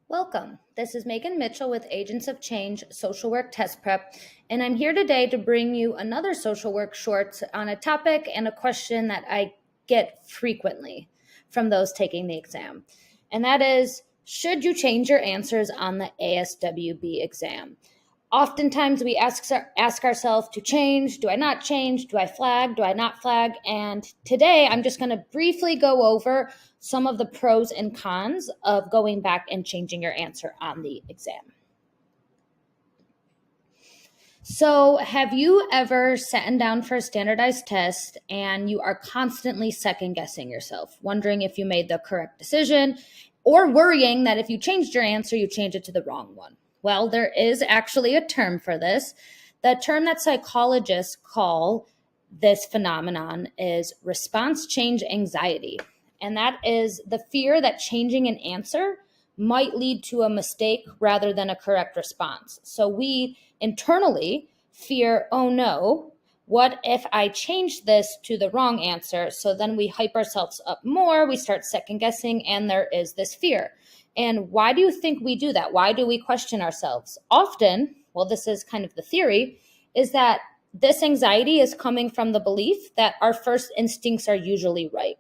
Welcome. This is Megan Mitchell with Agents of Change Social Work Test Prep, and I'm here today to bring you another social work short on a topic and a question that I get frequently from those taking the exam. And that is, should you change your answers on the ASWB exam? Oftentimes we ask ourselves to change, do I not change, do I flag, do I not flag? And today I'm just going to briefly go over some of the pros and cons of going back and changing your answer on the exam. So have you ever sat down for a standardized test and you are constantly second guessing yourself, wondering if you made the correct decision or worrying that if you changed your answer, you changed it to the wrong one? Well, there is actually a term for this. The term that psychologists call this phenomenon is response change anxiety. And that is the fear that changing an answer might lead to a mistake rather than a correct response. So we internally fear, oh no, what if I change this to the wrong answer? So then we hype ourselves up more, we start second guessing, and there is this fear. And why do you think we do that? Why do we question ourselves? Often, well, this is kind of the theory, is that this anxiety is coming from the belief that our first instincts are usually right.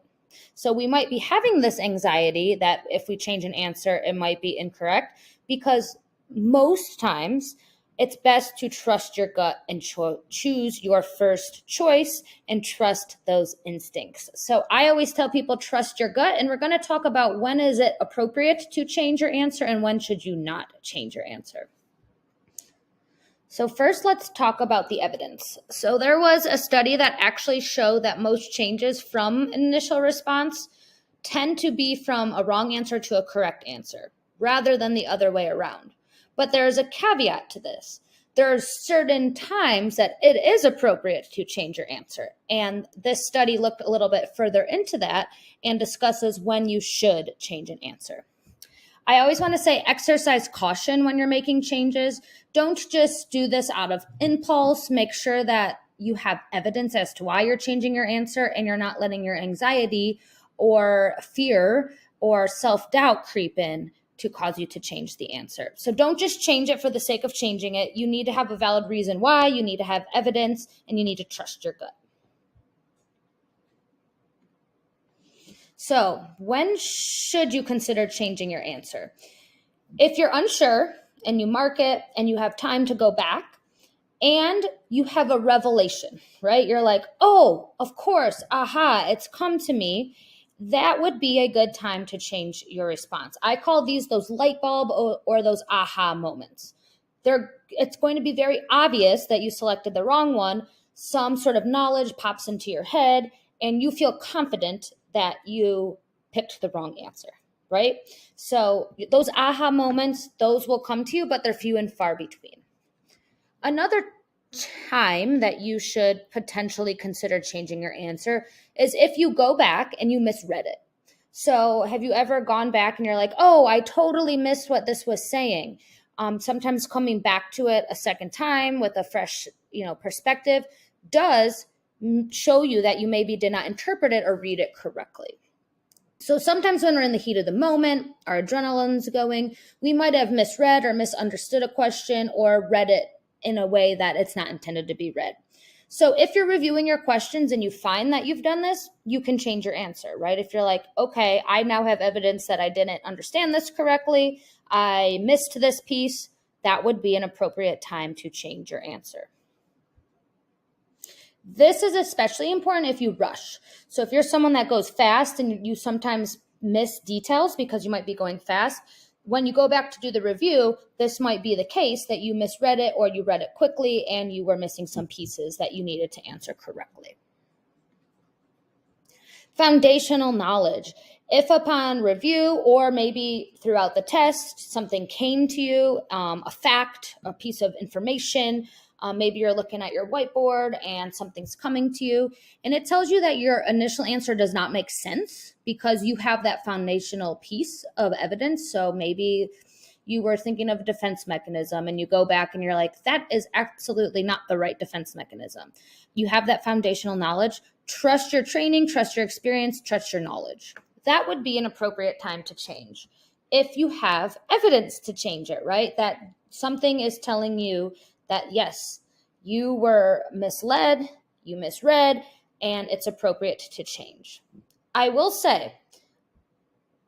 So we might be having this anxiety that if we change an answer, it might be incorrect, because most times it's best to trust your gut and choose your first choice and trust those instincts. So I always tell people, trust your gut, and we're going to talk about when is it appropriate to change your answer and when should you not change your answer. So first, let's talk about the evidence. So there was a study that actually showed that most changes from an initial response tend to be from a wrong answer to a correct answer, rather than the other way around. But there's a caveat to this. There are certain times that it is appropriate to change your answer. And this study looked a little bit further into that and discusses when you should change an answer. I always want to say exercise caution when you're making changes. Don't just do this out of impulse. Make sure that you have evidence as to why you're changing your answer and you're not letting your anxiety or fear or self-doubt creep in to cause you to change the answer. So don't just change it for the sake of changing it. You need to have a valid reason why, you need to have evidence, and you need to trust your gut. So when should you consider changing your answer? If you're unsure and you mark it and you have time to go back and you have a revelation, right? You're like, oh, of course, aha, it's come to me. That would be a good time to change your response. I call these those light bulb or those aha moments. It's going to be very obvious that you selected the wrong one. Some sort of knowledge pops into your head and you feel confident that you picked the wrong answer, right? So those aha moments, those will come to you, but they're few and far between. Another time that you should potentially consider changing your answer is if you go back and you misread it. So have you ever gone back and you're like, oh, I totally missed what this was saying? Sometimes coming back to it a second time with a fresh, perspective does show you that you maybe did not interpret it or read it correctly. So sometimes when we're in the heat of the moment, our adrenaline's going, we might have misread or misunderstood a question or read it in a way that it's not intended to be read. So if you're reviewing your questions and you find that you've done this, you can change your answer, right? If you're like, okay, I now have evidence that I didn't understand this correctly, I missed this piece, that would be an appropriate time to change your answer. This is especially important if you rush. So if you're someone that goes fast and you sometimes miss details because you might be going fast, when you go back to do the review, this might be the case that you misread it or you read it quickly and you were missing some pieces that you needed to answer correctly. Foundational knowledge. If upon review or maybe throughout the test, something came to you, a fact, a piece of information, maybe you're looking at your whiteboard and something's coming to you and it tells you that your initial answer does not make sense because you have that foundational piece of evidence. So maybe you were thinking of a defense mechanism and you go back and you're like, that is absolutely not the right defense mechanism. You have that foundational knowledge. Trust your training, trust your experience, trust your knowledge. That would be an appropriate time to change. if you have evidence to change it, right? That something is telling you that, yes, you were misled, you misread, and it's appropriate to change. I will say,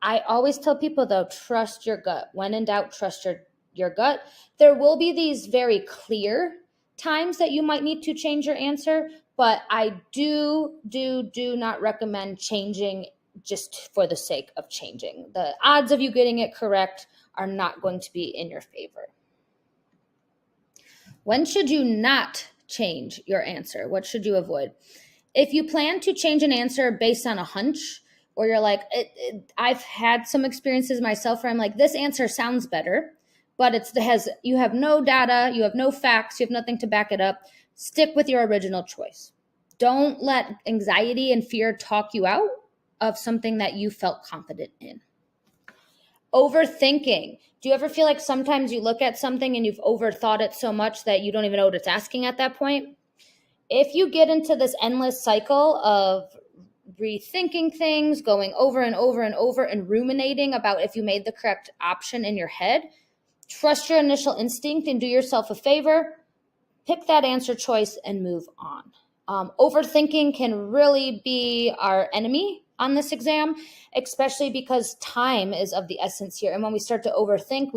I always tell people though, trust your gut. When in doubt, trust your gut. There will be these very clear times that you might need to change your answer, but I do not recommend changing just for the sake of changing. The odds of you getting it correct are not going to be in your favor. When should you not change your answer? What should you avoid? If you plan to change an answer based on a hunch, or you're like, I've had some experiences myself where I'm like, this answer sounds better, but you have no data, you have no facts, you have nothing to back it up, stick with your original choice. Don't let anxiety and fear talk you out of something that you felt confident in. Overthinking. Do you ever feel like sometimes you look at something and you've overthought it so much that you don't even know what it's asking at that point? If you get into this endless cycle of rethinking things, going over and over and over and ruminating about if you made the correct option in your head, trust your initial instinct and do yourself a favor. Pick that answer choice and move on. Overthinking can really be our enemy on this exam, especially because time is of the essence here. And when we start to overthink,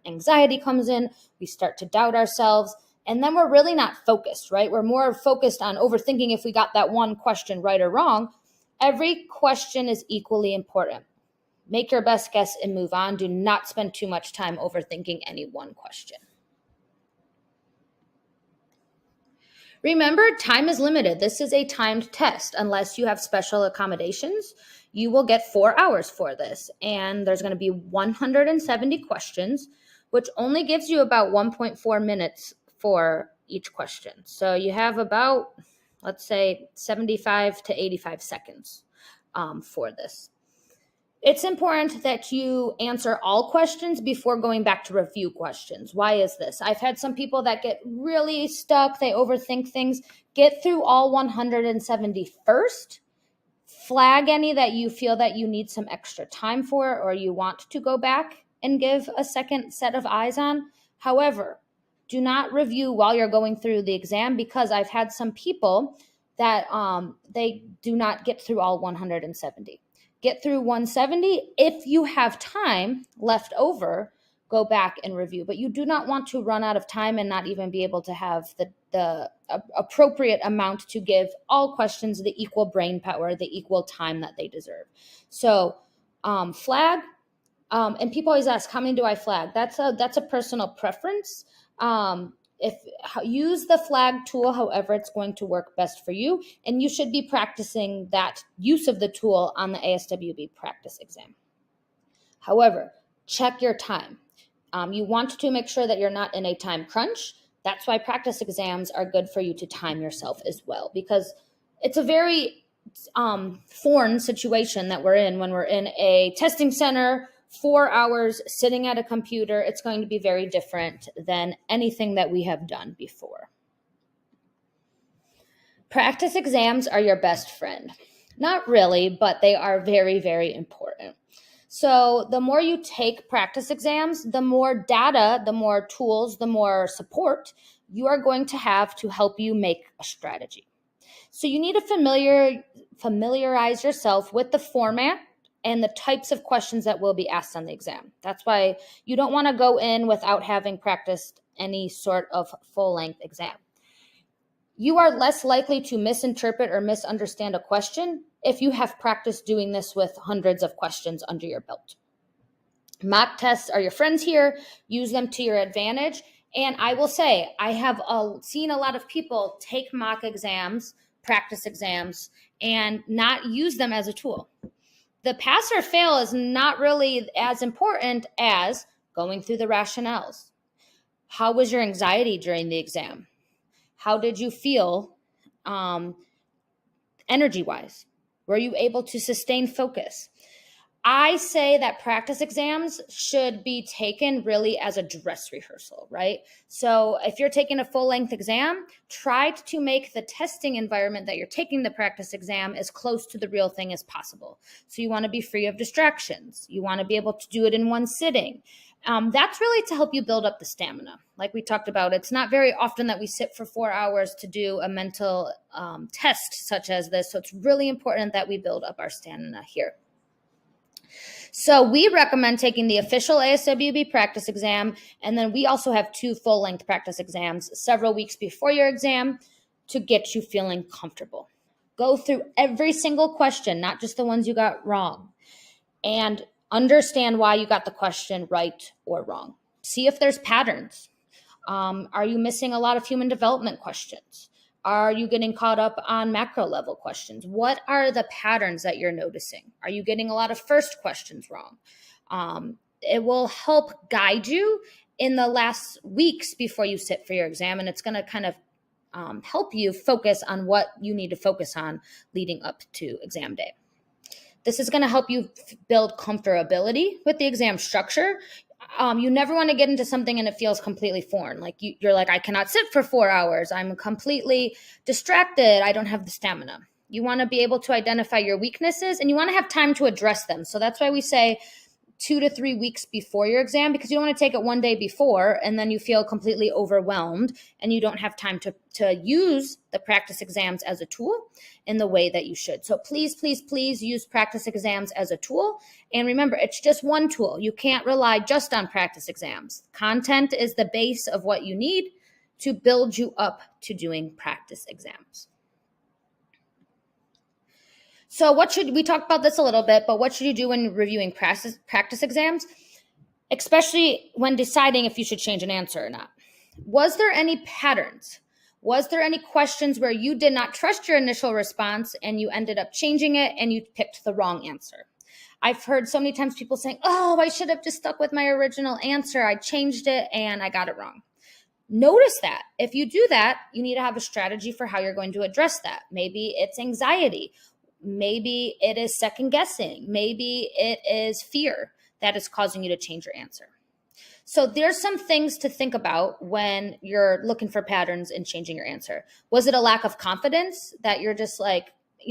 anxiety comes in, we start to doubt ourselves, and then we're really not focused, right? We're more focused on overthinking if we got that one question right or wrong. Every question is equally important. Make your best guess and move on. Do not spend too much time overthinking any one question. Remember, time is limited. This is a timed test. Unless you have special accommodations, you will get 4 hours for this. And there's going to be 170 questions, which only gives you about 1.4 minutes for each question. So you have about, let's say, 75 to 85 seconds for this. It's important that you answer all questions before going back to review questions. Why is this? I've had some people that get really stuck. They overthink things. Get through all 170 first. Flag any that you feel that you need some extra time for or you want to go back and give a second set of eyes on. However, do not review while you're going through the exam, because I've had some people that they do not get through all 170. Get through 170. If you have time left over, go back and review. But you do not want to run out of time and not even be able to have the appropriate amount to give all questions the equal brain power, the equal time that they deserve. So flag. And people always ask, how many do I flag? That's a personal preference. Use the flag tool however it's going to work best for you, and you should be practicing that use of the tool on the ASWB practice exam. However, check your time. You want to make sure that you're not in a time crunch. That's why practice exams are good for you to time yourself as well, because it's a very foreign situation that we're in when we're in a testing center 4 hours sitting at a computer. It's going to be very different than anything that we have done before. Practice exams are your best friend. Not really, but they are very, very important. So the more you take practice exams, the more data, the more tools, the more support you are going to have to help you make a strategy. So you need to familiarize yourself with the format and the types of questions that will be asked on the exam. That's why you don't want to go in without having practiced any sort of full-length exam. You are less likely to misinterpret or misunderstand a question if you have practiced doing this with hundreds of questions under your belt. Mock tests are your friends here. Use them to your advantage. And I will say, I have seen a lot of people take mock exams, practice exams, and not use them as a tool. The pass or fail is not really as important as going through the rationales. How was your anxiety during the exam? How did you feel energy-wise? Were you able to sustain focus? I say that practice exams should be taken really as a dress rehearsal, right? So if you're taking a full-length exam, try to make the testing environment that you're taking the practice exam as close to the real thing as possible. So you want to be free of distractions. You want to be able to do it in one sitting. That's really to help you build up the stamina. Like we talked about, it's not very often that we sit for 4 hours to do a mental test such as this. So it's really important that we build up our stamina here. So we recommend taking the official ASWB practice exam, and then we also have 2 full-length practice exams several weeks before your exam to get you feeling comfortable. Go through every single question, not just the ones you got wrong, and understand why you got the question right or wrong. See if there's patterns. Are you missing a lot of human development questions? Are you getting caught up on macro level questions? What are the patterns that you're noticing? Are you getting a lot of first questions wrong? It will help guide you in the last weeks before you sit for your exam, and it's going to kind of help you focus on what you need to focus on leading up to exam day. This is going to help you build comfortability with the exam structure. You never want to get into something and it feels completely foreign. Like you're like, I cannot sit for 4 hours. I'm completely distracted. I don't have the stamina. You want to be able to identify your weaknesses and you want to have time to address them. So that's why we say 2 to 3 weeks before your exam, because you don't want to take it one day before and then you feel completely overwhelmed and you don't have time to use the practice exams as a tool in the way that you should. So please, please, please use practice exams as a tool. And remember, it's just one tool. You can't rely just on practice exams. Content is the base of what you need to build you up to doing practice exams. So we talked about this a little bit, but what should you do when reviewing practice exams, especially when deciding if you should change an answer or not? Was there any patterns? Was there any questions where you did not trust your initial response and you ended up changing it and you picked the wrong answer? I've heard so many times people saying, oh, I should have just stuck with my original answer. I changed it and I got it wrong. Notice that. If you do that, you need to have a strategy for how you're going to address that. Maybe it's anxiety. Maybe it is second guessing. Maybe it is fear that is causing you to change your answer. So there's some things to think about when you're looking for patterns in changing your answer. Was it a lack of confidence that you're just like,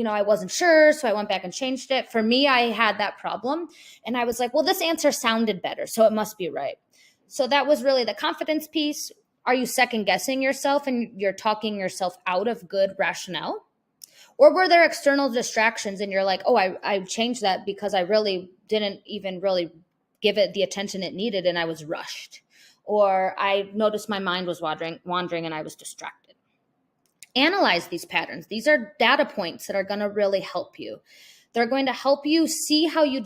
I wasn't sure, so I went back and changed it? For me, I had that problem and I was like, well, this answer sounded better, so it must be right. So that was really the confidence piece. Are you second guessing yourself and you're talking yourself out of good rationale? Or were there external distractions and you're like, oh, I changed that because I really didn't even really give it the attention it needed and I was rushed. Or I noticed my mind was wandering and I was distracted. Analyze these patterns. These are data points that are going to really help you. They're going to help you see how you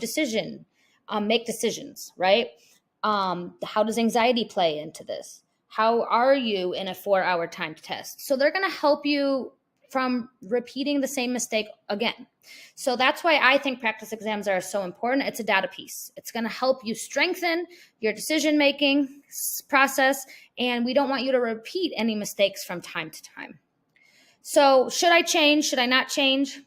make decisions, right? How does anxiety play into this? How are you in a 4-hour timed test? So they're going to help you from repeating the same mistake again. So that's why I think practice exams are so important. It's a data piece. It's going to help you strengthen your decision-making process, and we don't want you to repeat any mistakes from time to time. So should I change? Should I not change?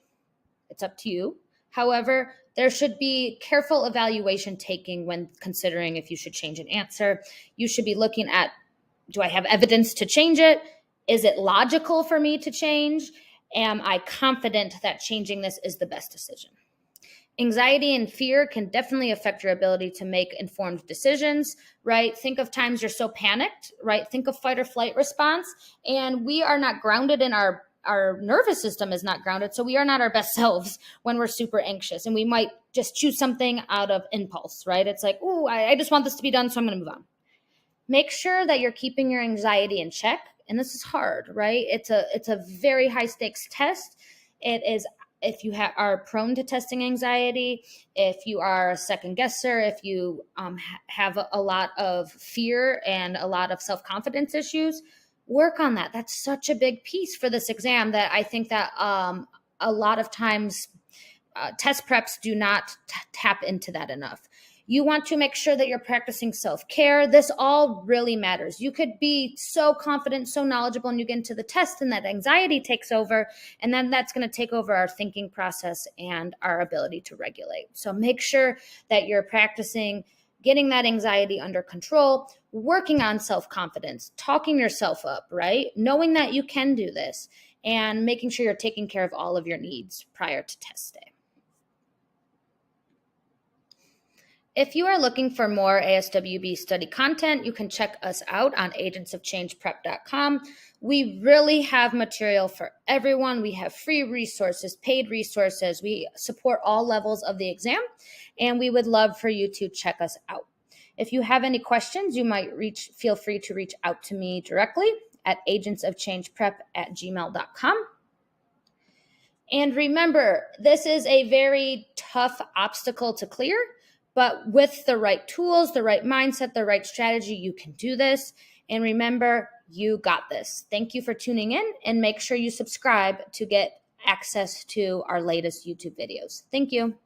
It's up to you. However, there should be careful evaluation taking when considering if you should change an answer. You should be looking at, do I have evidence to change it? Is it logical for me to change? Am I confident that changing this is the best decision? Anxiety and fear can definitely affect your ability to make informed decisions, right? Think of times you're so panicked, right? Think of fight or flight response. And we are not grounded in our nervous system is not grounded. So we are not our best selves when we're super anxious. And we might just choose something out of impulse, right? It's like, oh, I just want this to be done, so I'm going to move on. Make sure that you're keeping your anxiety in check. And this is hard, right? It's a very high stakes test. It is, if you are prone to testing anxiety, if you are a second guesser, if you have a lot of fear and a lot of self-confidence issues, work on that. That's such a big piece for this exam that I think that a lot of times test preps do not tap into that enough. You want to make sure that you're practicing self-care. This all really matters. You could be so confident, so knowledgeable, and you get into the test and that anxiety takes over, and then that's going to take over our thinking process and our ability to regulate. So make sure that you're practicing getting that anxiety under control, working on self-confidence, talking yourself up, right? Knowing that you can do this, and making sure you're taking care of all of your needs prior to test day. If you are looking for more ASWB study content, you can check us out on agentsofchangeprep.com. We really have material for everyone. We have free resources, paid resources. We support all levels of the exam, and we would love for you to check us out. If you have any questions, you might feel free to reach out to me directly at agentsofchangeprep@gmail.com. And remember, this is a very tough obstacle to clear, but with the right tools, the right mindset, the right strategy, you can do this. And remember, you got this. Thank you for tuning in, and make sure you subscribe to get access to our latest YouTube videos. Thank you.